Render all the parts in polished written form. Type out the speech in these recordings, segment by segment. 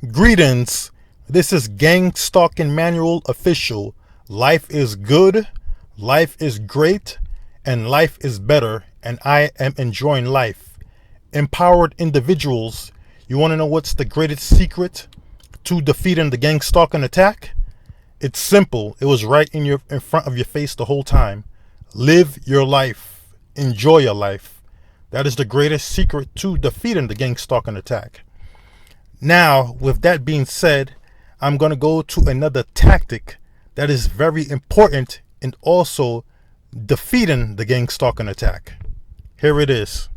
Greetings. This is Gang Stalking Manual Official. Life is good, life is great, and life is better, and I am enjoying life. Empowered individuals, you want to know what's the greatest secret to defeating the gang stalking attack? It's simple. It was right in front of your face the whole time. Live your life. Enjoy your life. That is the greatest secret to defeating the gang stalking attack. Now, with that being said, I'm going to go to another tactic that is very important in also defeating the gang stalking attack. Here it is.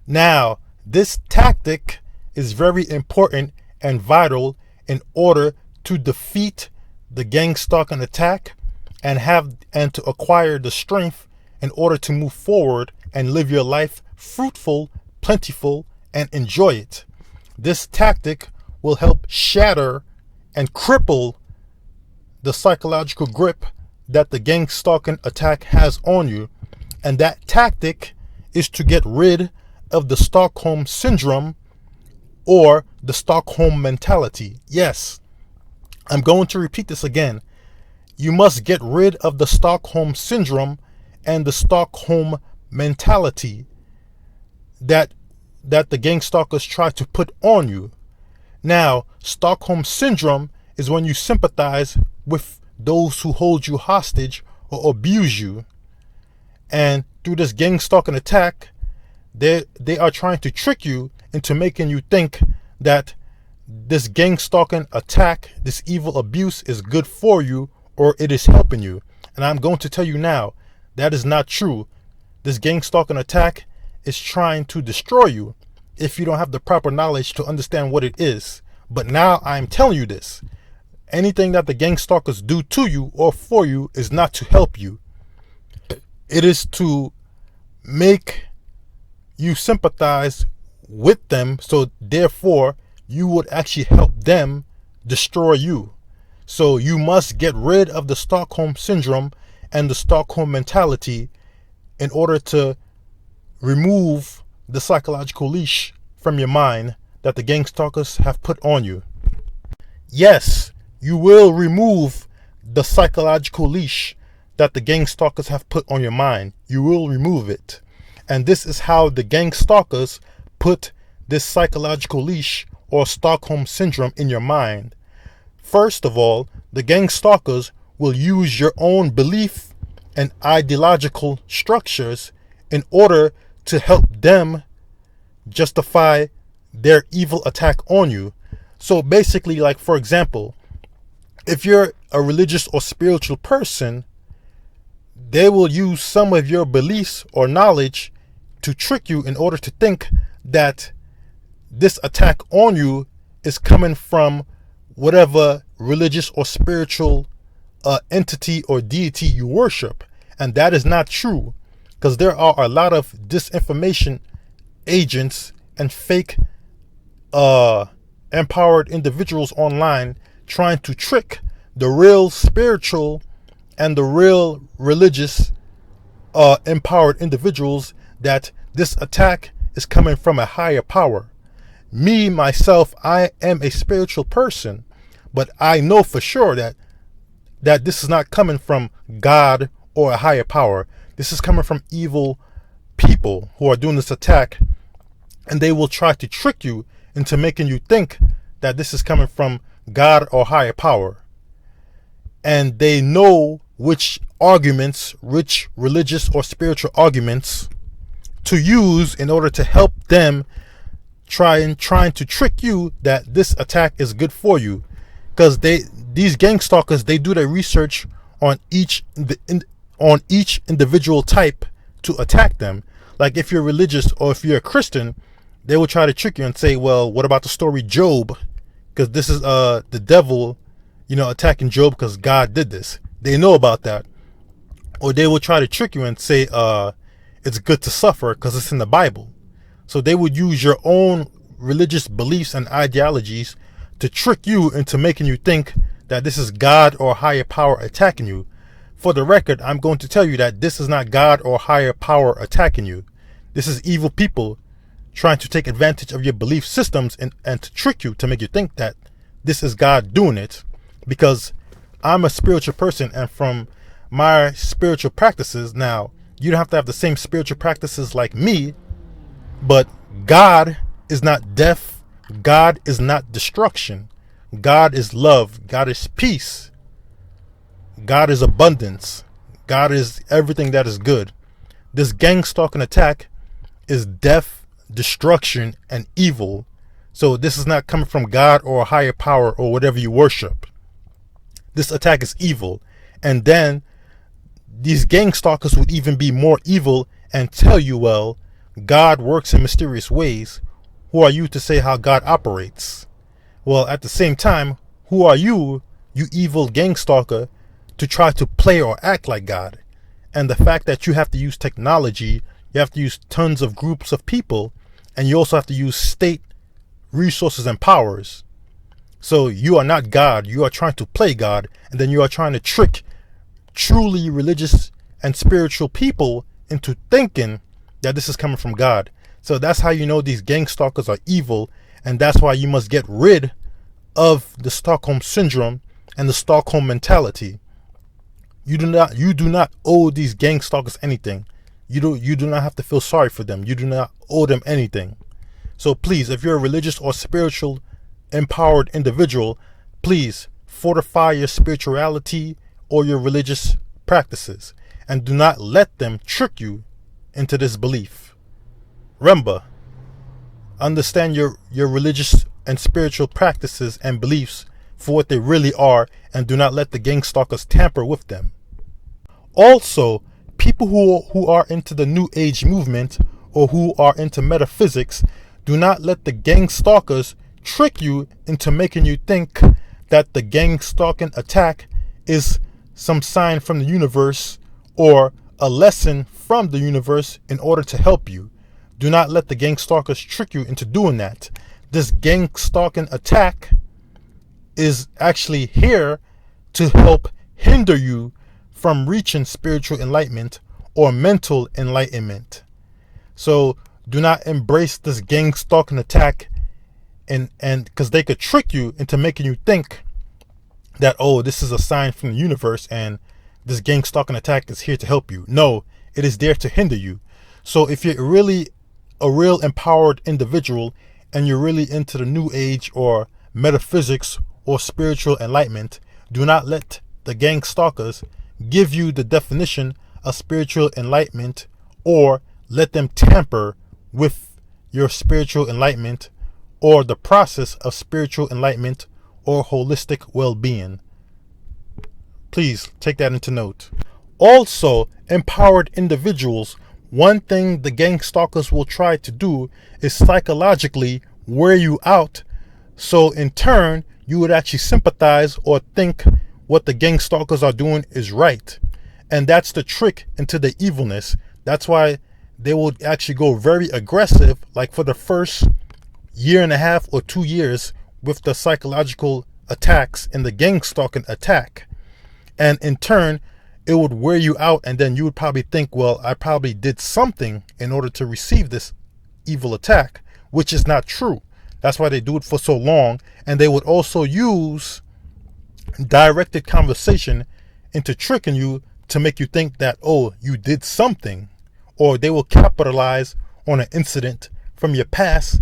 Now, this tactic is very important and vital in order to defeat the gang stalking attack and to acquire the strength in order to move forward and live your life fruitful, plentiful, and enjoy it. This tactic will help shatter and cripple the psychological grip that the gang stalking attack has on you. And that tactic is to get rid of the Stockholm syndrome or the Stockholm mentality. Yes, I'm going to repeat this again. You must get rid of the Stockholm syndrome and the Stockholm mentality that the gang stalkers try to put on you. Now, Stockholm syndrome is when you sympathize with those who hold you hostage or abuse you. And through this gang stalking attack, they are trying to trick you into making you think that this gang stalking attack, this evil abuse is good for you or it is helping you. And I'm going to tell you now, that is not true. This gang stalking attack is trying to destroy you if you don't have the proper knowledge to understand what it is. But now I'm telling you this. Anything that the gang stalkers do to you or for you is not to help you. It is to make you sympathize with them, so therefore you would actually help them destroy you. So you must get rid of the Stockholm syndrome and the Stockholm mentality in order to remove the psychological leash from your mind that the gang stalkers have put on you. Yes, you will remove the psychological leash that the gang stalkers have put on your mind. You will remove it. And this is how the gang stalkers put this psychological leash or Stockholm syndrome in your mind. First of all, the gang stalkers will use your own belief and ideological structures in order to help them justify their evil attack on you. So basically, like for example, if you're a religious or spiritual person, they will use some of your beliefs or knowledge to trick you in order to think that this attack on you is coming from whatever religious or spiritual entity or deity you worship. And that is not true, because there are a lot of disinformation agents and fake empowered individuals online trying to trick the real spiritual and the real religious empowered individuals that this attack is coming from a higher power. Me, myself, I am a spiritual person, but I know for sure that this is not coming from God or a higher power. This is coming from evil people who are doing this attack, and they will try to trick you into making you think that this is coming from God or higher power. And they know which arguments, which religious or spiritual arguments to use in order to help them trying to trick you that this attack is good for you. Because these gang stalkers, they do their research on each individual type to attack them. Like if you're religious or if you're a Christian, they will try to trick you and say, well, what about the story Job? Because this is the devil, attacking Job because God did this. They know about that. Or they will try to trick you and say it's good to suffer because it's in the Bible. So they would use your own religious beliefs and ideologies to trick you into making you think that this is God or higher power attacking you. For the record, I'm going to tell you that this is not God or higher power attacking you. This is evil people trying to take advantage of your belief systems and to trick you, to make you think that this is God doing it. Because I'm a spiritual person, and from my spiritual practices, now you don't have to have the same spiritual practices like me, but God is not death. God is not destruction. God is love. God is peace. God is abundance. God is everything that is good. This gang stalking attack is death, destruction, and evil. So this is not coming from God or a higher power or whatever you worship. This attack is evil. And then these gang stalkers would even be more evil and tell you, well, God works in mysterious ways. Who are you to say how God operates? Well, at the same time, who are you, you evil gang stalker, to try to play or act like God? And the fact that you have to use technology, you have to use tons of groups of people, and you also have to use state resources and powers. So you are not God. You are trying to play God, and then you are trying to trick truly religious and spiritual people into thinking that this is coming from God. So that's how you know these gang stalkers are evil, and that's why you must get rid of the Stockholm syndrome and the Stockholm mentality. You do not owe these gang stalkers anything. You do not have to feel sorry for them. You do not owe them anything. So please, if you're a religious or spiritual empowered individual, please fortify your spirituality or your religious practices, and do not let them trick you into this belief. Remember, understand your religious and spiritual practices and beliefs for what they really are, and do not let the gang stalkers tamper with them. Also, people who are into the New Age movement or who are into metaphysics, do not let the gang stalkers trick you into making you think that the gang stalking attack is some sign from the universe or a lesson from the universe in order to help you. Do not let the gang stalkers trick you into doing that. This gang stalking attack is actually here to help hinder you from reaching spiritual enlightenment or mental enlightenment. So do not embrace this gang stalking attack, and because they could trick you into making you think that, oh, this is a sign from the universe and this gang stalking attack is here to help you. No, it is there to hinder you. So if you're really a real empowered individual and you're really into the New Age or metaphysics or spiritual enlightenment, do not let the gang stalkers give you the definition of spiritual enlightenment, or let them tamper with your spiritual enlightenment or the process of spiritual enlightenment or holistic well-being. Please take that into note. Also, empowered individuals, one thing the gang stalkers will try to do is psychologically wear you out, so in turn you would actually sympathize or think what the gang stalkers are doing is right. And that's the trick into the evilness. That's why they will actually go very aggressive, like for the first year and a half or 2 years, with the psychological attacks and the gang stalking attack. And in turn, it would wear you out, and then you would probably think, well, I probably did something in order to receive this evil attack, which is not true. That's why they do it for so long. And they would also use directed conversation into tricking you to make you think that, oh, you did something. Or they will capitalize on an incident from your past.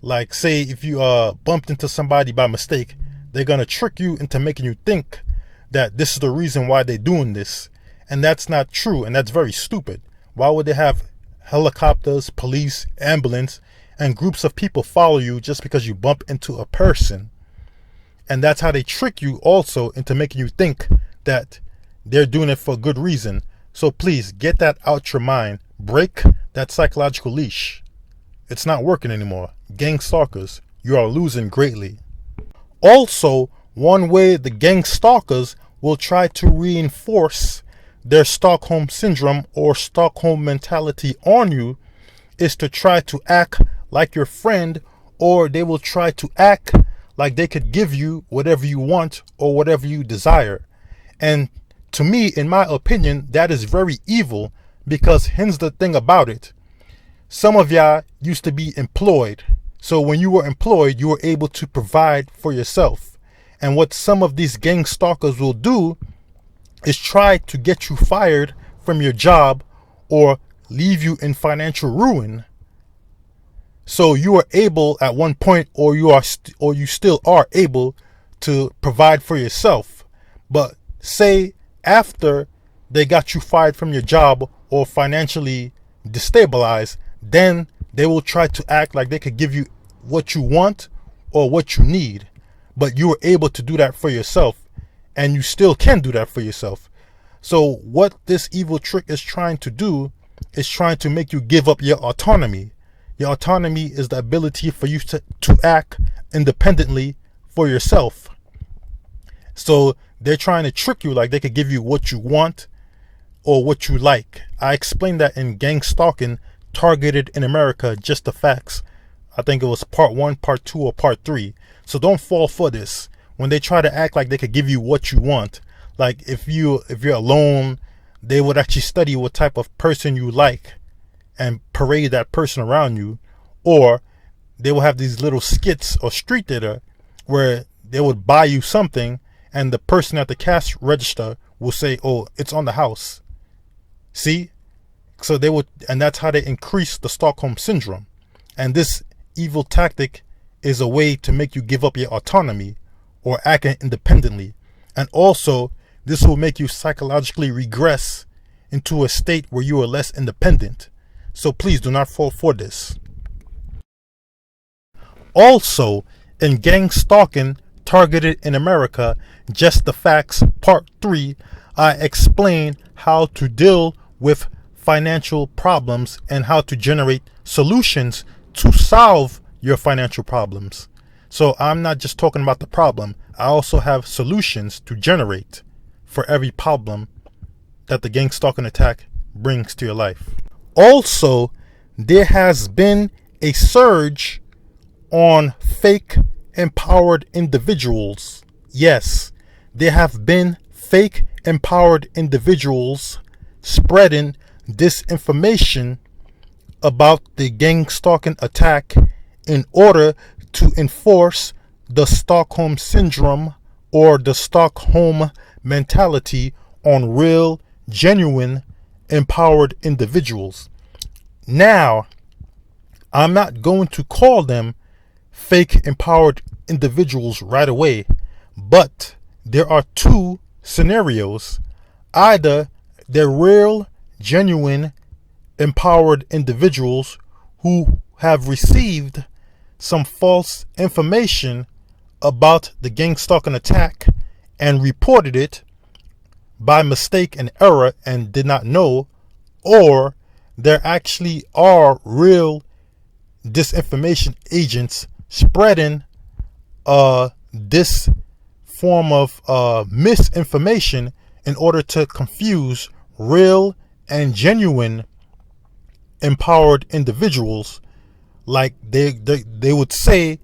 Like, say if you bumped into somebody by mistake, they're going to trick you into making you think that this is the reason why they're doing this. And that's not true, and that's very stupid. Why would they have helicopters, police, ambulance, and groups of people follow you just because you bump into a person? And that's how they trick you also into making you think that they're doing it for a good reason. So please get that out your mind. Break that psychological leash. It's not working anymore. Gang stalkers, you are losing greatly. Also, one way the gang stalkers will try to reinforce their Stockholm syndrome or Stockholm mentality on you is to try to act like your friend, or they will try to act like they could give you whatever you want or whatever you desire. And to me, in my opinion, that is very evil, because here's the thing about it. Some of y'all used to be employed. So when you were employed, you were able to provide for yourself. And what some of these gang stalkers will do is try to get you fired from your job or leave you in financial ruin. So you are able at one point, or you still are able to provide for yourself. But say after they got you fired from your job or financially destabilized, then they will try to act like they could give you what you want or what you need. But you were able to do that for yourself, and you still can do that for yourself. So what this evil trick is trying to do is trying to make you give up your autonomy. Your autonomy is the ability for you to act independently for yourself. So they're trying to trick you like they could give you what you want or what you like. I explained that in Gang Stalking Targeted in America, Just the Facts. I think it was part 1, part 2, or part 3. So don't fall for this. When they try to act like they could give you what you want, like if you're alone, they would actually study what type of person you like and parade that person around you. Or they will have these little skits or street theater where they would buy you something and the person at the cash register will say, oh, it's on the house. See? So they would, and that's how they increase the Stockholm syndrome. And this evil tactic is a way to make you give up your autonomy or act independently. And also, this will make you psychologically regress into a state where you are less independent. So please do not fall for this. Also, in Gang Stalking Targeted in America, Just the Facts, Part 3, I explain how to deal with financial problems and how to generate solutions to solve your financial problems. So I'm not just talking about the problem. I also have solutions to generate for every problem that the gang stalking attack brings to your life. Also, there has been a surge on fake empowered individuals. Yes, there have been fake empowered individuals spreading disinformation about the gang stalking attack in order to enforce the Stockholm syndrome or the Stockholm mentality on real, genuine, empowered individuals. Now, I'm not going to call them fake empowered individuals right away, but there are two scenarios. Either they're real, genuine, empowered individuals who have received some false information about the gang stalking attack and reported it by mistake and error and did not know, or there actually are real disinformation agents spreading this form of misinformation in order to confuse real and genuine empowered individuals. Like they would say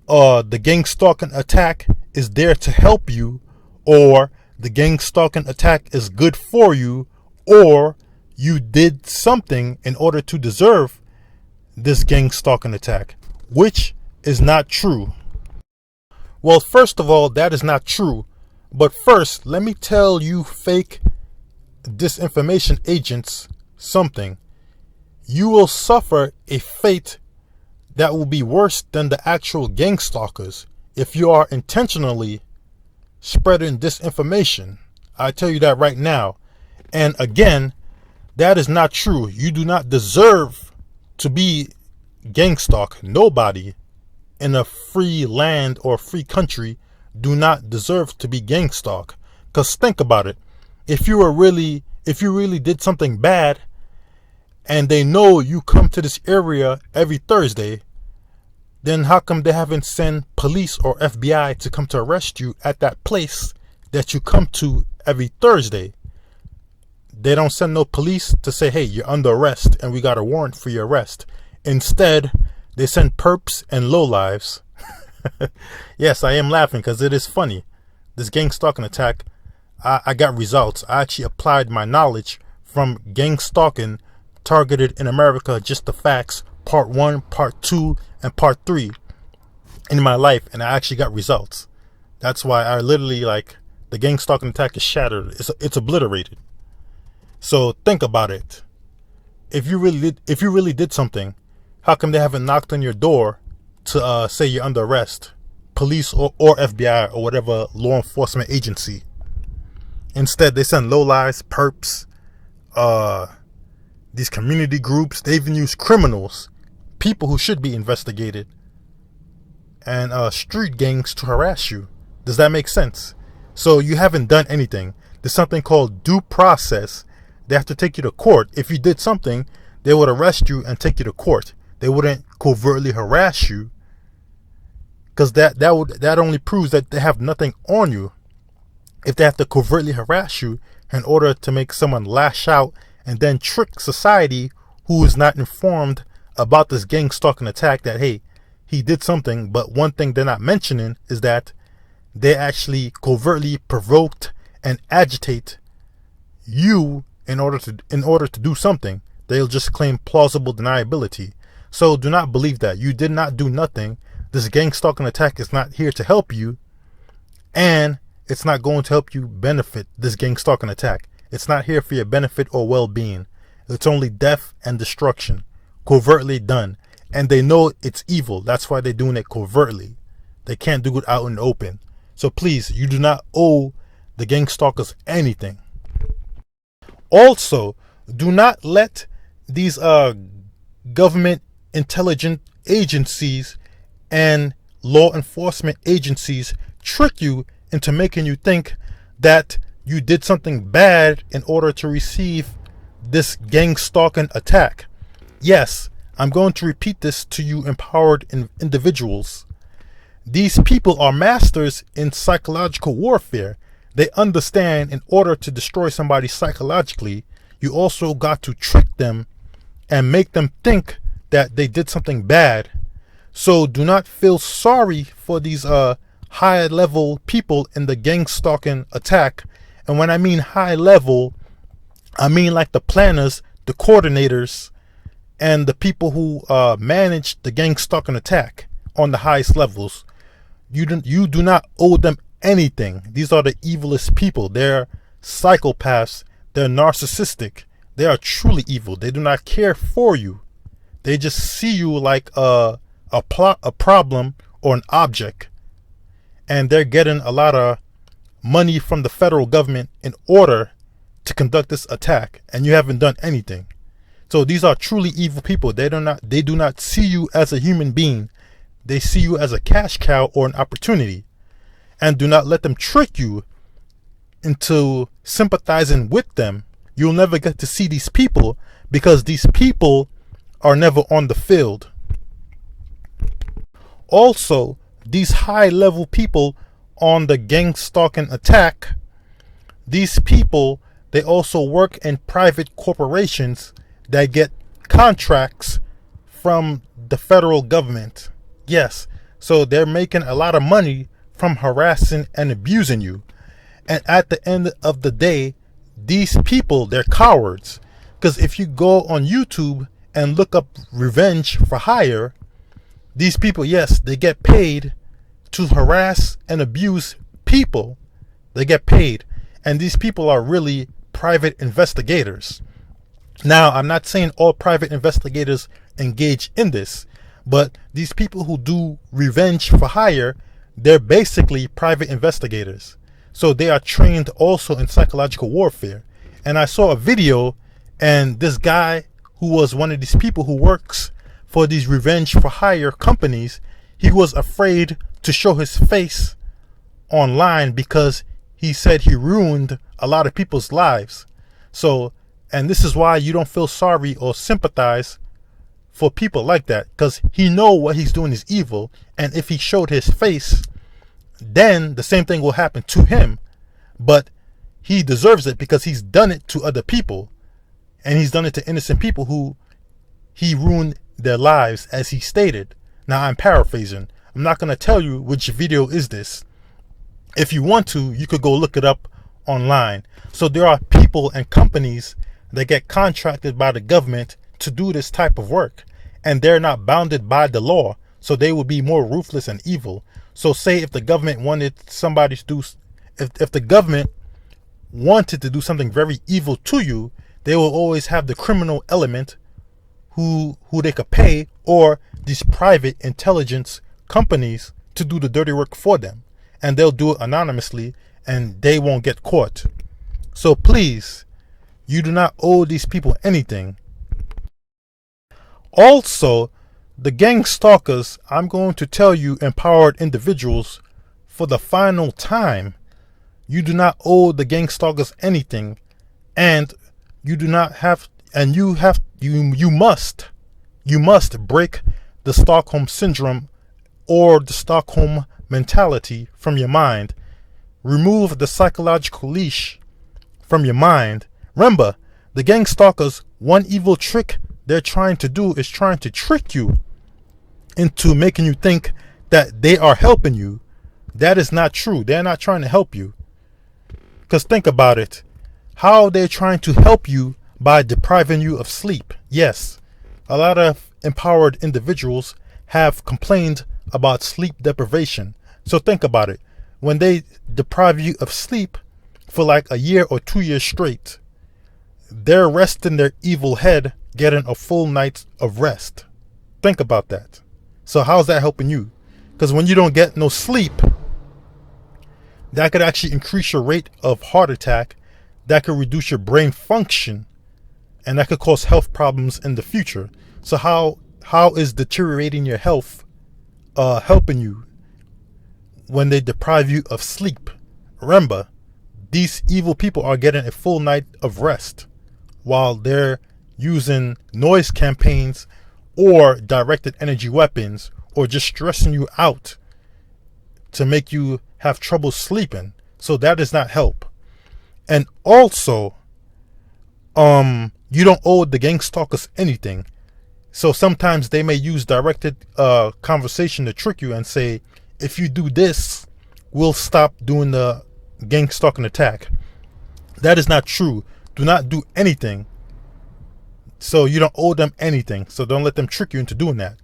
the gang stalking attack is there to help you, or the gang stalking attack is good for you, or you did something in order to deserve this gang stalking attack, which is not true. Well, first of all, that is not true. But first, let me tell you fake disinformation agents something. You will suffer a fate that will be worse than the actual gang stalkers if you are intentionally spreading disinformation. I tell you that right now. And again, that is not true. You do not deserve to be gang stalked. Nobody in a free land or free country do not deserve to be gang stalked. Because think about it. If you really did something bad and they know you come to this area every Thursday, then how come they haven't sent police or FBI to come to arrest you at that place that you come to every Thursday? They don't send no police to say, hey, you're under arrest and we got a warrant for your arrest. Instead, they send perps and lowlives. Yes, I am laughing because it is funny. This gang stalking attack, I got results. I actually applied my knowledge from gang stalking targeted in America, just the facts, part 1, part 2, and part 3 in my life, and I actually got results. That's why I literally, like, the gang stalking attack is shattered. It's obliterated. So think about it. If you really did something, how come they haven't knocked on your door to say you're under arrest? Police or FBI or whatever law enforcement agency. Instead, they send lowlives, perps, these community groups. They even use criminals, people who should be investigated, and street gangs to harass you. Does that make sense? So you haven't done anything. There's something called due process. They have to take you to court. If you did something, they would arrest you and take you to court. They wouldn't covertly harass you, because that only proves that they have nothing on you. If they have to covertly harass you in order to make someone lash out and then trick society who is not informed about this gang stalking attack that, hey, he did something, but one thing they're not mentioning is that they actually covertly provoked and agitate you in order to do something. They'll just claim plausible deniability. So do not believe that. You did not do nothing. This gang stalking attack is not here to help you, and it's not going to help you benefit. This gang stalking attack, it's not here for your benefit or well-being. It's only death and destruction, covertly done. And they know it's evil. That's why they're doing it covertly. They can't do it out in the open. So please, you do not owe the gang stalkers anything. Also, do not let these government intelligence agencies and law enforcement agencies trick you into making you think that you did something bad in order to receive this gang stalking attack. Yes, I'm going to repeat this to you empowered individuals. These people are masters in psychological warfare. They understand in order to destroy somebody psychologically, you also got to trick them and make them think that they did something bad. So do not feel sorry for these high level people in the gang stalking attack. And when I mean high level, I mean like the planners, the coordinators, and the people who manage the gang stalking attack on the highest levels. You do not owe them anything. These are the evilest people. They're psychopaths. They're narcissistic. They are truly evil. They do not care for you. They just see you like a problem or an object. And they're getting a lot of money from the federal government in order to conduct this attack. And you haven't done anything. So these are truly evil people. They do not see you as a human being. They see you as a cash cow or an opportunity. And do not let them trick you into sympathizing with them. You'll never get to see these people because these people are never on the field. Also, these high level people on the gang stalking attack, these people, they also work in private corporations that get contracts from the federal government. Yes, so they're making a lot of money from harassing and abusing you. And at the end of the day, these people, they're cowards. Because if you go on YouTube and look up revenge for hire, these people, yes, they get paid to harass and abuse people. They get paid. And these people are really private investigators. Now, I'm not saying all private investigators engage in this, but these people who do revenge for hire, they're basically private investigators. So they are trained also in psychological warfare. And I saw a video, and this guy who was one of these people who works for these revenge for hire companies, he was afraid to show his face online because he said he ruined a lot of people's lives. So, and this is why you don't feel sorry or sympathize for people like that, because he know what he's doing is evil, and if he showed his face, then the same thing will happen to him. But he deserves it because he's done it to other people, and he's done it to innocent people who he ruined their lives, as he stated. Now, I'm paraphrasing. I'm not going to tell you which video is this. If you want to, you could go look it up online. So there are people and companies They get contracted by the government to do this type of work, and they're not bounded by the law, so they would be more ruthless and evil. So say if the government wanted somebody to do, if the government wanted to do something very evil to you, they will always have the criminal element who they could pay, or these private intelligence companies to do the dirty work for them, and they'll do it anonymously and they won't get caught. So please, you do not owe these people anything. Also, the gang stalkers, I'm going to tell you, empowered individuals, for the final time, you do not owe the gang stalkers anything, and you do not have, and you must break the Stockholm syndrome or the Stockholm mentality from your mind. Remove the psychological leash from your mind. Remember, the gang stalkers, one evil trick they're trying to do is trying to trick you into making you think that they are helping you. That is not true. They're not trying to help you. Because think about it. How they're trying to help you by depriving you of sleep. Yes, a lot of empowered individuals have complained about sleep deprivation. So think about it. When they deprive you of sleep for like a year or 2 years straight, they're resting their evil head, getting a full night of rest. Think about that. So how's that helping you? Because when you don't get no sleep, that could actually increase your rate of heart attack, that could reduce your brain function, and that could cause health problems in the future. So how is deteriorating your health helping you when they deprive you of sleep? Remember, these evil people are getting a full night of rest while they're using noise campaigns or directed energy weapons, or just stressing you out to make you have trouble sleeping. So that does not help. And also, you don't owe the gang stalkers anything. So sometimes they may use directed conversation to trick you and say, if you do this, we'll stop doing the gang stalking attack. That is not true. Do not do anything. So you don't owe them anything. So don't let them trick you into doing that.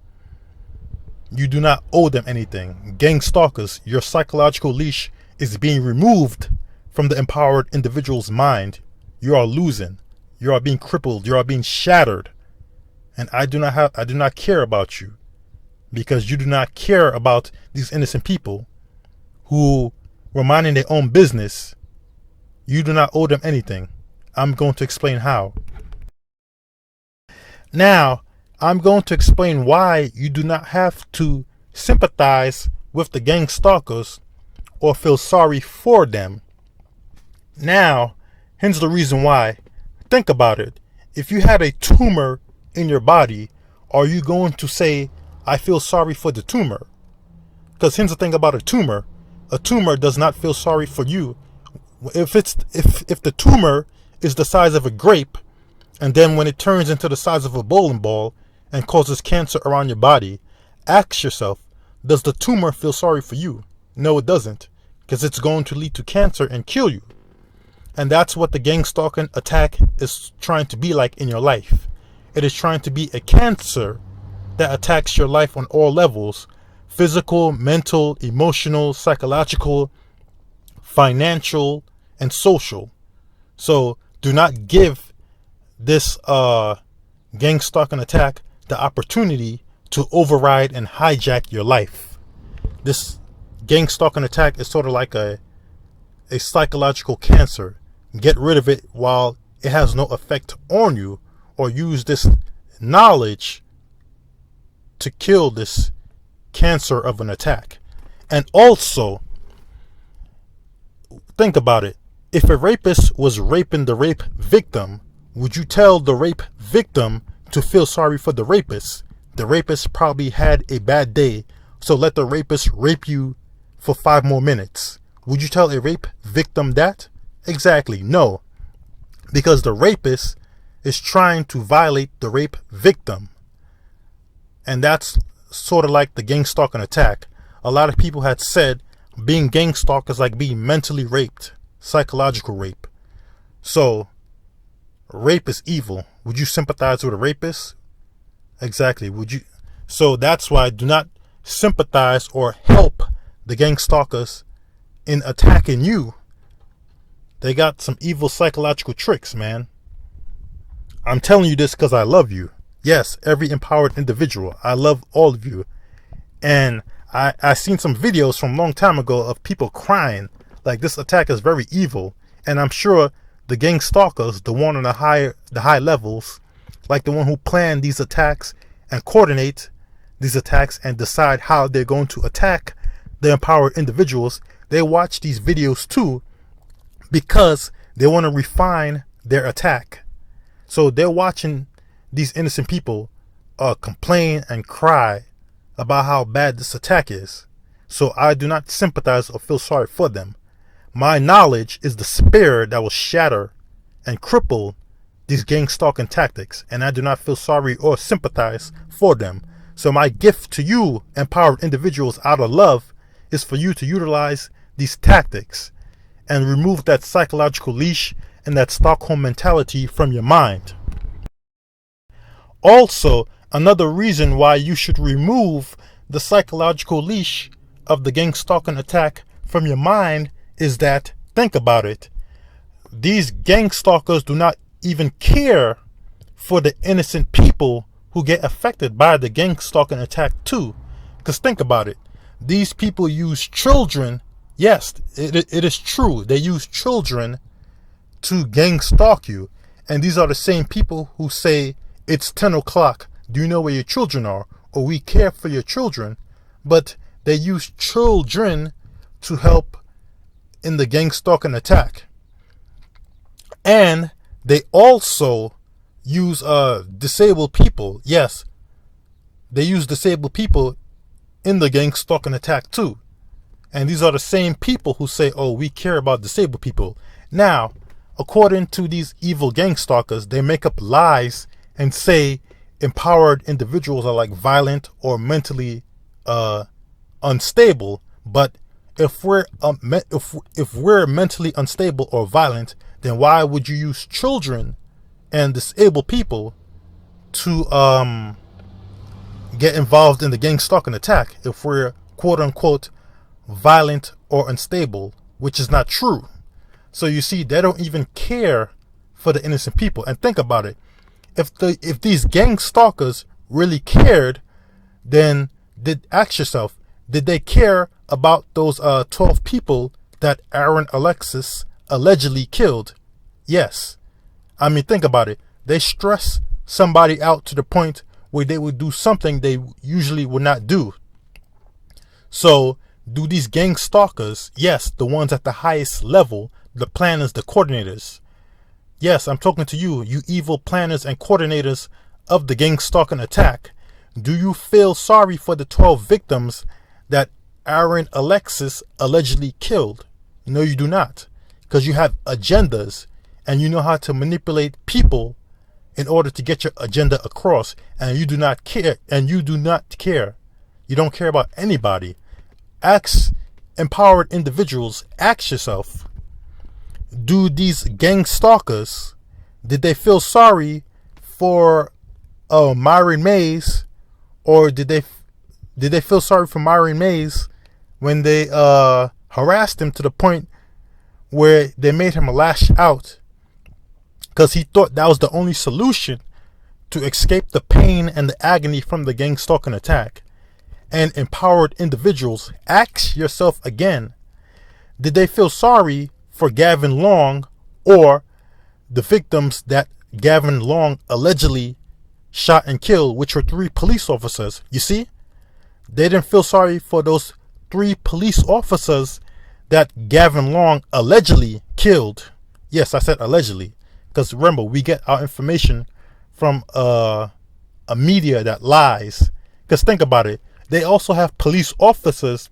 You do not owe them anything. Gang stalkers, your psychological leash is being removed from the empowered individual's mind. You are losing. You are being crippled. You are being shattered. And I do not care about you, because you do not care about these innocent people who were minding their own business. You do not owe them anything. I'm going to explain how. Now, I'm going to explain why you do not have to sympathize with the gang stalkers or feel sorry for them. Now, here's the reason why. Think about it. If you had a tumor in your body, are you going to say, I feel sorry for the tumor? Because here's the thing about a tumor does not feel sorry for you. If the tumor is the size of a grape, and then when it turns into the size of a bowling ball and causes cancer around your body, ask yourself, does the tumor feel sorry for you? No, it doesn't, because it's going to lead to cancer and kill you. And that's what the gang stalking attack is trying to be like in your life. It is trying to be a cancer that attacks your life on all levels: physical, mental, emotional, psychological, financial, and social. So do not give this gang stalking attack the opportunity to override and hijack your life. This gang stalking attack is sort of like a psychological cancer. Get rid of it while it has no effect on you, or use this knowledge to kill this cancer of an attack. And also, think about it. If a rapist was raping the rape victim, would you tell the rape victim to feel sorry for the rapist? The rapist probably had a bad day, so let the rapist rape you for 5 more minutes. Would you tell a rape victim that? Exactly, no. Because the rapist is trying to violate the rape victim. And that's sort of like the gang stalking attack. A lot of people had said being gang stalked is like being mentally raped, psychological rape. So rape is evil. Would you sympathize with a rapist? Exactly. Would you? So that's why do not sympathize or help the gang stalkers in attacking you. They got some evil psychological tricks, man. I'm telling you this because I love you. Yes, every empowered individual. I love all of you. And I seen some videos from a long time ago of people crying like this attack is very evil. And I'm sure the gang stalkers, the one on the high levels, like the one who plan these attacks and coordinate these attacks and decide how they're going to attack the empowered individuals, they watch these videos too because they want to refine their attack. So they're watching these innocent people complain and cry about how bad this attack is. So I do not sympathize or feel sorry for them. My knowledge is the spear that will shatter and cripple these gang stalking tactics, and I do not feel sorry or sympathize for them. So my gift to you, empowered individuals, out of love, is for you to utilize these tactics and remove that psychological leash and that Stockholm mentality from your mind. Also, another reason why you should remove the psychological leash of the gang stalking attack from your mind is that, think about it, these gang stalkers do not even care for the innocent people who get affected by the gang stalking attack too. Because think about it, these people use children. Yes, it is true. They use children to gang stalk you. And these are the same people who say, it's 10 o'clock. Do you know where your children are? Or we care for your children. But they use children to help in the gang stalking attack. And they also use disabled people. Yes, they use disabled people in the gang stalking attack too. And these are the same people who say, oh, we care about disabled people. Now, according to these evil gang stalkers, they make up lies and say empowered individuals are like violent or mentally unstable. But if we're mentally unstable or violent, then why would you use children and disabled people to get involved in the gang stalking attack if we're quote unquote violent or unstable, which is not true? So you see, they don't even care for the innocent people. And think about it. If these gang stalkers really cared, then ask yourself, did they care about those 12 people that Aaron Alexis allegedly killed? Yes. I mean, think about it. They stress somebody out to the point where they would do something they usually would not do. So do these gang stalkers, yes, the ones at the highest level, the planners, the coordinators. Yes, I'm talking to you, you evil planners and coordinators of the gang stalking attack. Do you feel sorry for the 12 victims that Aaron Alexis allegedly killed? No, you do not. Because you have agendas and you know how to manipulate people in order to get your agenda across. And you do not care. You don't care about anybody. Ask empowered individuals, ask yourself, do these gang stalkers, did they feel sorry for Myron Mays, or did they feel sorry for Myron Mays when they harassed him to the point where they made him lash out because he thought that was the only solution to escape the pain and the agony from the gang stalking attack? And empowered individuals, ask yourself again, did they feel sorry for Gavin Long or the victims that Gavin Long allegedly shot and killed, which were 3 police officers? You see, they didn't feel sorry for those 3 police officers that Gavin Long allegedly killed. Yes, I said allegedly, because remember, we get our information from a media that lies. Because think about it, they also have police officers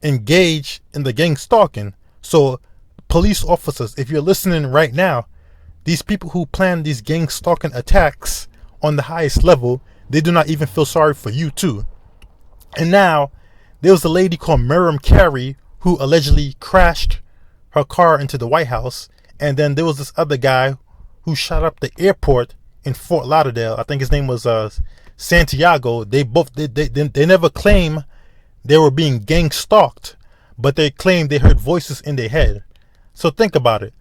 engaged in the gang stalking. So police officers, if you're listening right now, these people who plan these gang stalking attacks on the highest level, they do not even feel sorry for you too. And now there was a lady called Miriam Carey who allegedly crashed her car into the White House. And then there was this other guy who shot up the airport in Fort Lauderdale, I think his name was Santiago, they never claim they were being gang stalked, but they claim they heard voices in their head. So think about it.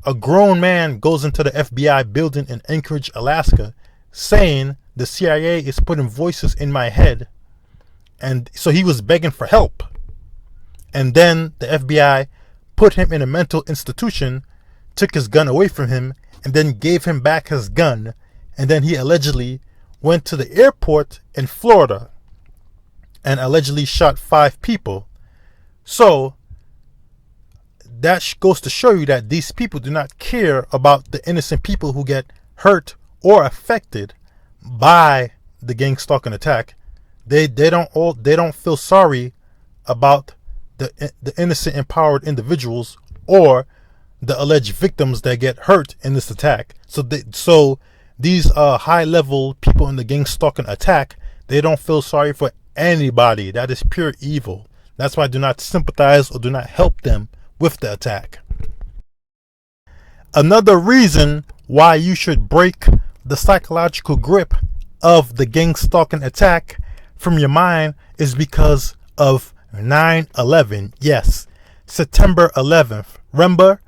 A grown man goes into the FBI building in Anchorage, Alaska, saying the CIA is putting voices in my head. And so he was begging for help. And then the FBI put him in a mental institution, took his gun away from him, and then gave him back his gun. And then he allegedly went to the airport in Florida and allegedly shot 5 people. So that goes to show you that these people do not care about the innocent people who get hurt or affected by the gang stalking attack. They don't feel sorry about the innocent empowered individuals or the alleged victims that get hurt in this attack. So these high level people in the gang stalking attack, they don't feel sorry for anybody. That is pure evil. That's why I do not sympathize or do not help them with the attack. Another reason why you should break the psychological grip of the gang stalking attack from your mind is because of 9/11. Yes, September 11th. Remember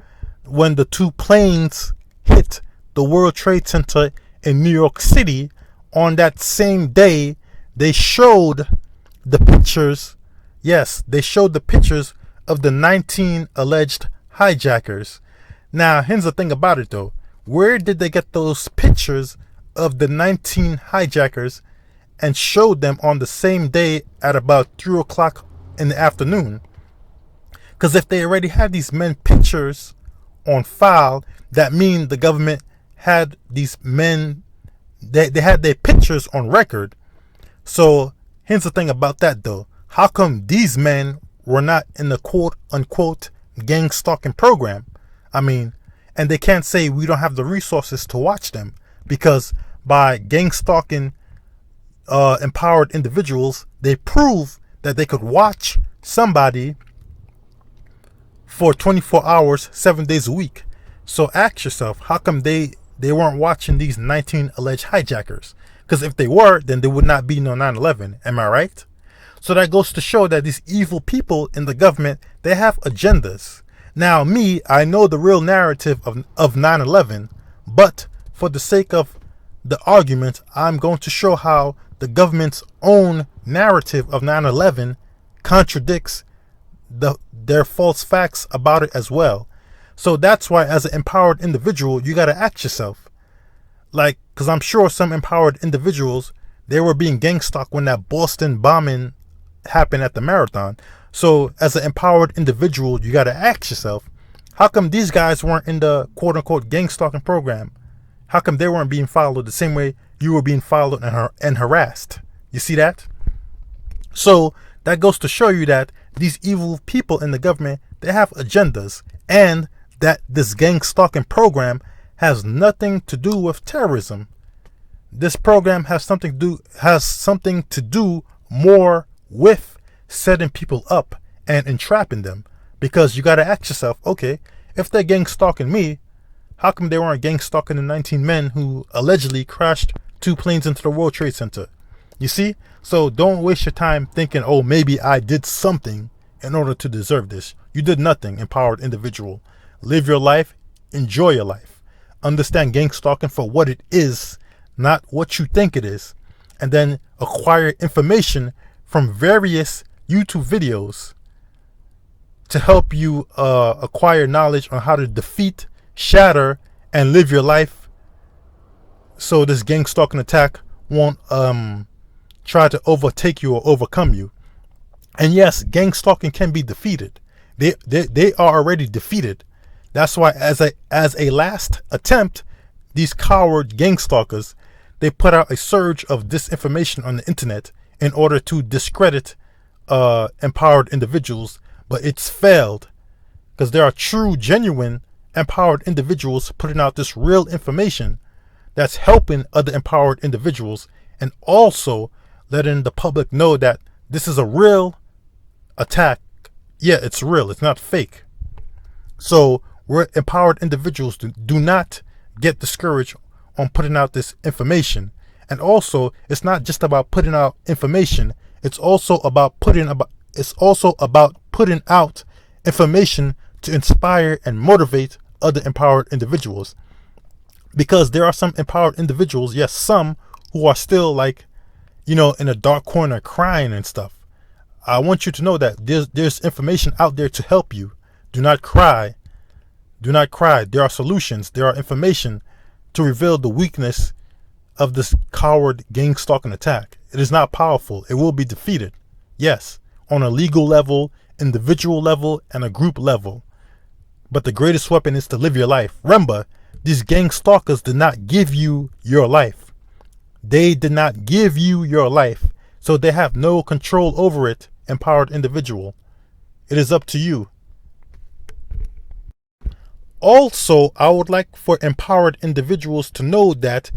when the 2 planes hit the World Trade Center in New York City? On that same day, they showed the pictures. Yes, they showed the pictures of the 19 alleged hijackers. Now, here's the thing about it though. Where did they get those pictures of the 19 hijackers and showed them on the same day at about 3 o'clock in the afternoon? Because if they already had these men pictures on file, that means the government had these men, they had their pictures on record. So here's the thing about that though. How come these men were not in the quote unquote gang stalking program? I mean, and they can't say we don't have the resources to watch them, because by gang stalking empowered individuals, they prove that they could watch somebody for 24 hours, 7 days a week. So ask yourself, how come they weren't watching these 19 alleged hijackers? Because if they were, then there would not be no 9/11. Am I right? So that goes to show that these evil people in the government, they have agendas. Now me, I know the real narrative of 9/11, but for the sake of the argument, I'm going to show how the government's own narrative of 9/11 contradicts their false facts about it as well. So that's why as an empowered individual, you got to ask yourself, like, because I'm sure some empowered individuals, they were being gang stalked when that Boston bombing happened at the marathon. So as an empowered individual, you got to ask yourself, how come these guys weren't in the quote unquote gang stalking program? How come they weren't being followed the same way you were being followed and harassed? You see that? So that goes to show you that these evil people in the government, they have agendas, and that this gang stalking program has nothing to do with terrorism. This program has something to do more with setting people up and entrapping them. Because you got to ask yourself, okay, if they're gang stalking me, how come they weren't gang stalking the 19 men who allegedly crashed 2 planes into the World Trade Center? You see? So don't waste your time thinking, oh, maybe I did something in order to deserve this. You did nothing, empowered individual. Live your life, enjoy your life. Understand gang stalking for what it is, not what you think it is. And then acquire information from various YouTube videos to help you acquire knowledge on how to defeat, shatter, and live your life, so this gang stalking attack won't try to overtake you or overcome you. And yes, gang stalking can be defeated. They are already defeated. That's why as a last attempt, these coward gang stalkers, they put out a surge of disinformation on the internet in order to discredit empowered individuals, but it's failed, because there are true, genuine empowered individuals putting out this real information that's helping other empowered individuals, and also letting the public know that this is a real attack. Yeah, it's real. It's not fake. So we're empowered individuals. Do not get discouraged on putting out this information. And also, it's not just about putting out information. It's also about putting out information to inspire and motivate other empowered individuals. Because there are some empowered individuals, yes, some who are still like, in a dark corner crying and stuff. I want you to know that there's information out there to help you. Do not cry. Do not cry. There are solutions. There are information to reveal the weakness of this coward gang stalking attack. It is not powerful. It will be defeated. Yes, on a legal level, individual level, and a group level. But the greatest weapon is to live your life. Remember, these gang stalkers did not give you your life. They did not give you your life. So they have no control over it, empowered individual. It is up to you. Also, I would like for empowered individuals to know that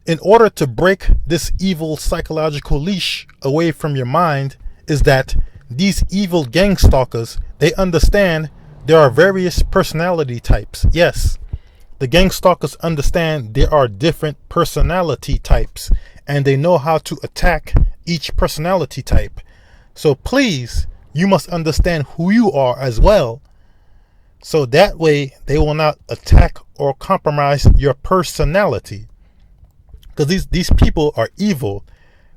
in order to break this evil psychological leash away from your mind, is that these evil gang stalkers, they understand there are various personality types. Yes, the gang stalkers understand there are different personality types, and they know how to attack each personality type. So please, you must understand who you are as well. So that way they will not attack or compromise your personality. Because these people are evil.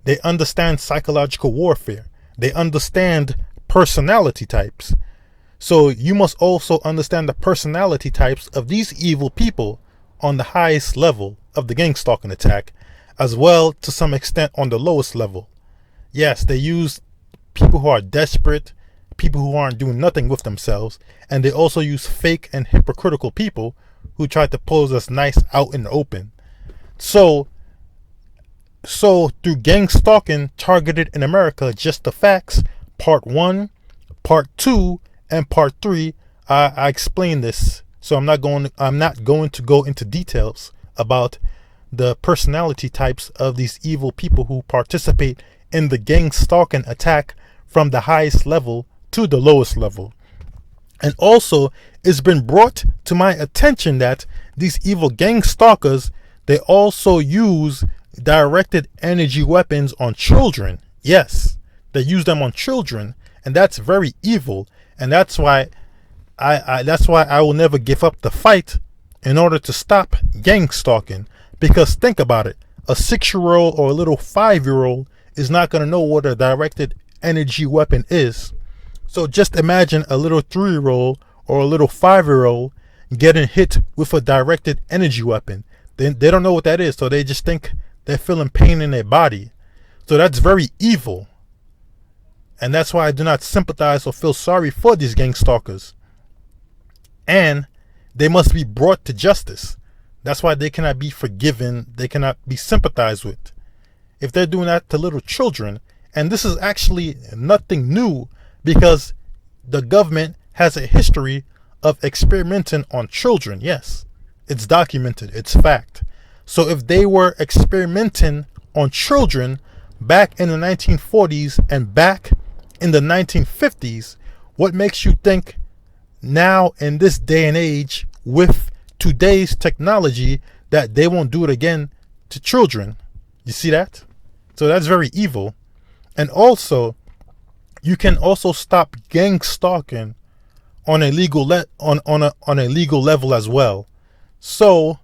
They understand psychological warfare. They understand personality types. So you must also understand the personality types of these evil people on the highest level of the gang stalking attack, as well to some extent on the lowest level. Yes, they use people who are desperate, people who aren't doing nothing with themselves, and they also use fake and hypocritical people who try to pose as nice out in the open. So through gang stalking targeted in America, just the facts, part 1, part 2, and part 3, I explain this. So I'm not going to go into details about the personality types of these evil people who participate in the gang stalking attack from the highest level to the lowest level. And also, it's been brought to my attention that these evil gang stalkers, they also use directed energy weapons on children. Yes, they use them on children, and that's very evil. And that's why I will never give up the fight in order to stop gang stalking. Because think about it, a 6-year-old or a little 5-year-old is not going to know what a directed energy weapon is. So just imagine a little 3-year-old or a little 5-year-old getting hit with a directed energy weapon. They don't know what that is, so they just think they're feeling pain in their body. So that's very evil. And that's why I do not sympathize or feel sorry for these gang stalkers. And they must be brought to justice. That's why they cannot be forgiven. They cannot be sympathized with. If they're doing that to little children, and this is actually nothing new, because the government has a history of experimenting on children. Yes, it's documented. It's fact. So if they were experimenting on children back in the 1940s and back in the 1950s, what makes you think now in this day and age with today's technology that they won't do it again to children? You see that? So that's very evil. And also, you can also stop gang stalking on a legal on a legal level as well. So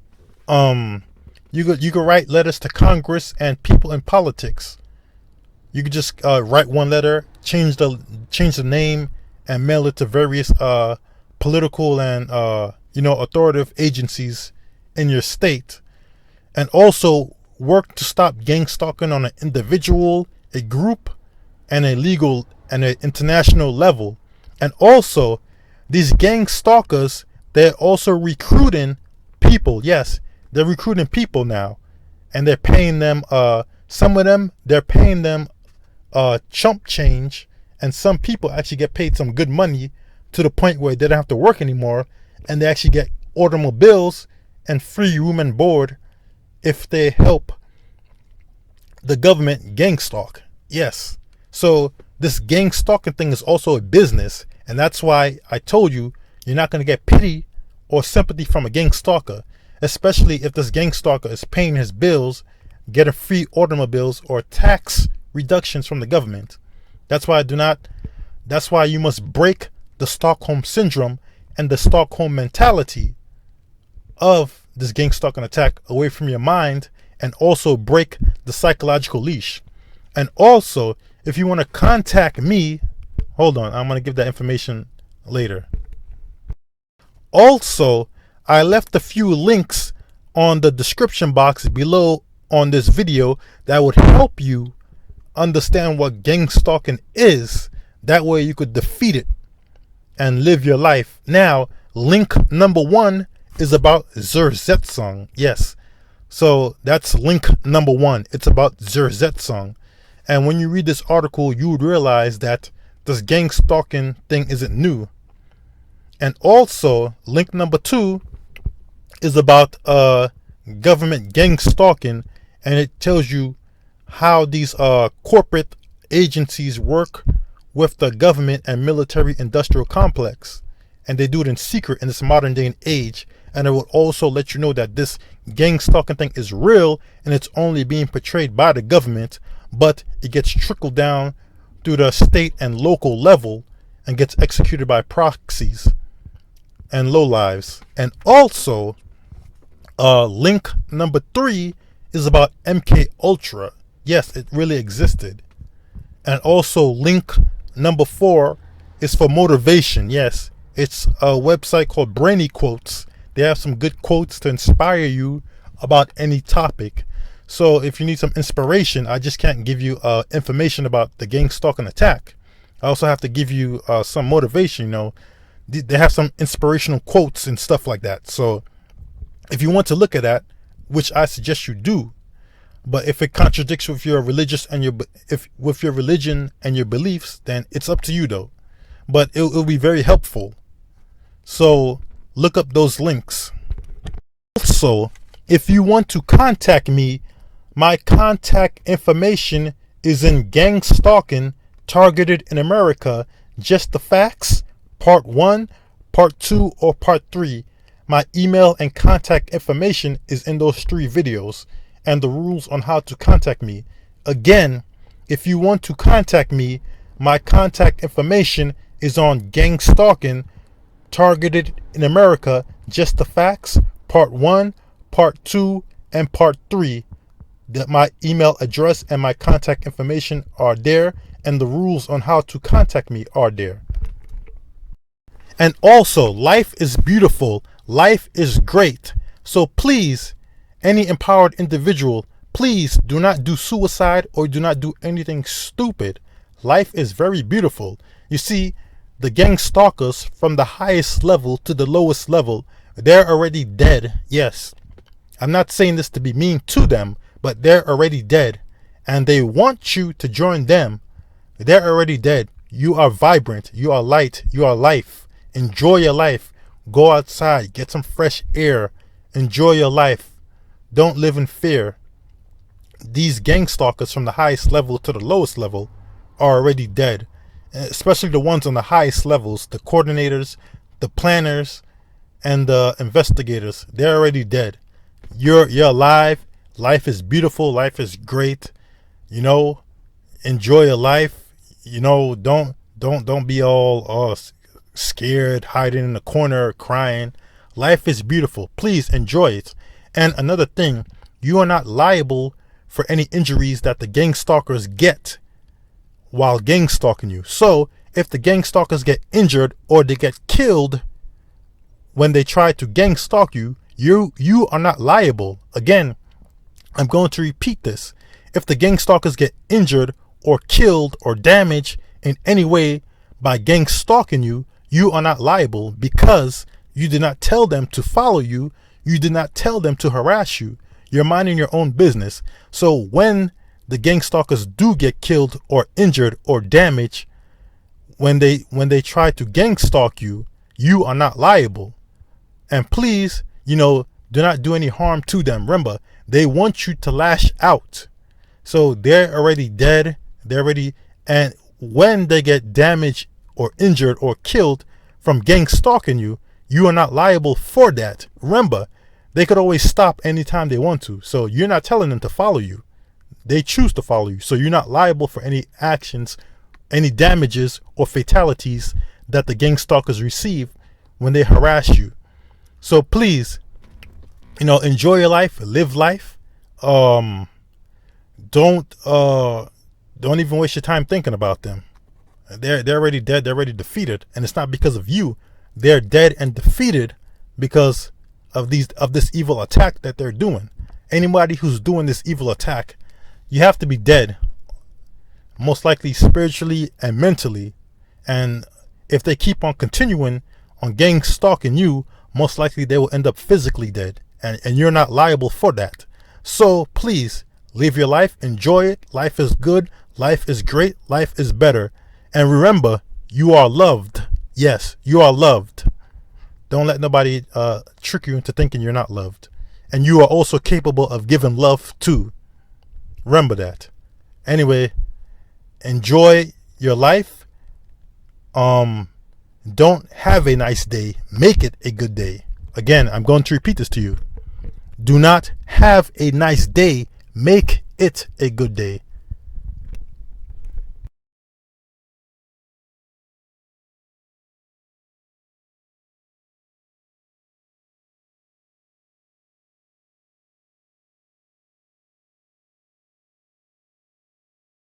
you could write letters to Congress and people in politics. You could just write one letter, change the name, and mail it to various political and authoritative agencies in your state. And also work to stop gang stalking on an individual, a group, and a legal and an international level. And also, these gang stalkers, they're also recruiting people. Yes, they're recruiting people now, and they're paying them. Some of them, they're paying them chump change, and some people actually get paid some good money to the point where they don't have to work anymore, and they actually get automobiles and free room and board if they help the government gang stalk. Yes. So this gang stalking thing is also a business, and that's why I told you you're not going to get pity or sympathy from a gang stalker. especially if this gang stalker is paying his bills, getting free automobiles or tax reductions from the government. That's why you must break the Stockholm syndrome and the Stockholm mentality of this gang stalking attack away from your mind, and also break the psychological leash. And also, if you want to contact me, hold on, I'm going to give that information later. Also, I left a few links on the description box below on this video that would help you understand what gang stalking is. That way you could defeat it and live your life. Now, link number 1 is about zersetzung. Yes. So that's link number 1. It's about zersetzung. And when you read this article, you would realize that this gang stalking thing isn't new. And also, link number 2 is about government gang stalking, and it tells you how these corporate agencies work with the government and military industrial complex, and they do it in secret in this modern day and age. And it will also let you know that this gang stalking thing is real, and it's only being portrayed by the government, but it gets trickled down through the state and local level and gets executed by proxies and lowlives. And also, link number 3 is about MK Ultra. Yes, it really existed. And also, link number 4 is for motivation. Yes, it's a website called Brainy quotes. They have some good quotes to inspire you about any topic. So if you need some inspiration, I just can't give you information about the gang stalking attack. I also have to give you some motivation. You know, they have some inspirational quotes and stuff like that. So if you want to look at that, which I suggest you do, but if it contradicts with your religious and with your religion and your beliefs, then it's up to you though. But it'll be very helpful. So look up those links. Also, if you want to contact me, my contact information is in Gang Stalking Targeted in America, Just the Facts, Part 1, Part 2, or Part 3. My email and contact information is in those 3 videos, and the rules on how to contact me. Again, if you want to contact me, my contact information is on Gang Stalking Targeted in America, Just the Facts, Part 1, Part 2, and Part 3. That my email address and my contact information are there, and the rules on how to contact me are there. And also, life is beautiful. Life is great. So please, any empowered individual, please do not do suicide or do not do anything stupid. Life is very beautiful. You see, the gang stalkers from the highest level to the lowest level, they're already dead. Yes, I'm not saying this to be mean to them, but they're already dead, and they want you to join them. They're already dead. You are vibrant. You are light. You are life. Enjoy your life. Go outside. Get some fresh air. Enjoy your life. Don't live in fear. These gang stalkers from the highest level to the lowest level are already dead, especially the ones on the highest levels, the coordinators, the planners, and the investigators. They're already dead. You're alive. Life is beautiful. Life is great. You know, enjoy your life. You know, don't be all scared, hiding in the corner, crying. Life is beautiful. Please enjoy it. And another thing, you are not liable for any injuries that the gang stalkers get while gang stalking you. So if the gang stalkers get injured or they get killed when they try to gang stalk you, you are not liable. Again, I'm going to repeat this. If the gang stalkers get injured or killed or damaged in any way by gang stalking you, you are not liable, because you did not tell them to follow you. You did not tell them to harass you. You're minding your own business. So when the gang stalkers do get killed or injured or damaged when they try to gang stalk you, you are not liable. And please, you know, do not do any harm to them. Remember, they want you to lash out. So they're already dead. And when they get damaged or injured or killed from gang stalking you, you are not liable for that. Remember, They could always stop anytime they want to. So you're not telling them to follow you. They choose to follow you. So you're not liable for any actions, any damages or fatalities that the gang stalkers receive when they harass you. So please, enjoy your life, live life. Don't even waste your time thinking about them. They're already dead. They're already defeated, and it's not because of you. They're dead and defeated because of this evil attack that they're doing. Anybody who's doing this evil attack, you have to be dead, most likely spiritually and mentally. And if they keep on continuing on gang stalking you, most likely they will end up physically dead, and you're not liable for that. So please live your life, enjoy it. Life is good, life is great, life is better. And remember, you are loved. Yes, you are loved. Don't let nobody trick you into thinking you're not loved. And you are also capable of giving love too. Remember that. Anyway, enjoy your life. Don't have a nice day. Make it a good day. Again, I'm going to repeat this to you. Do not have a nice day. Make it a good day.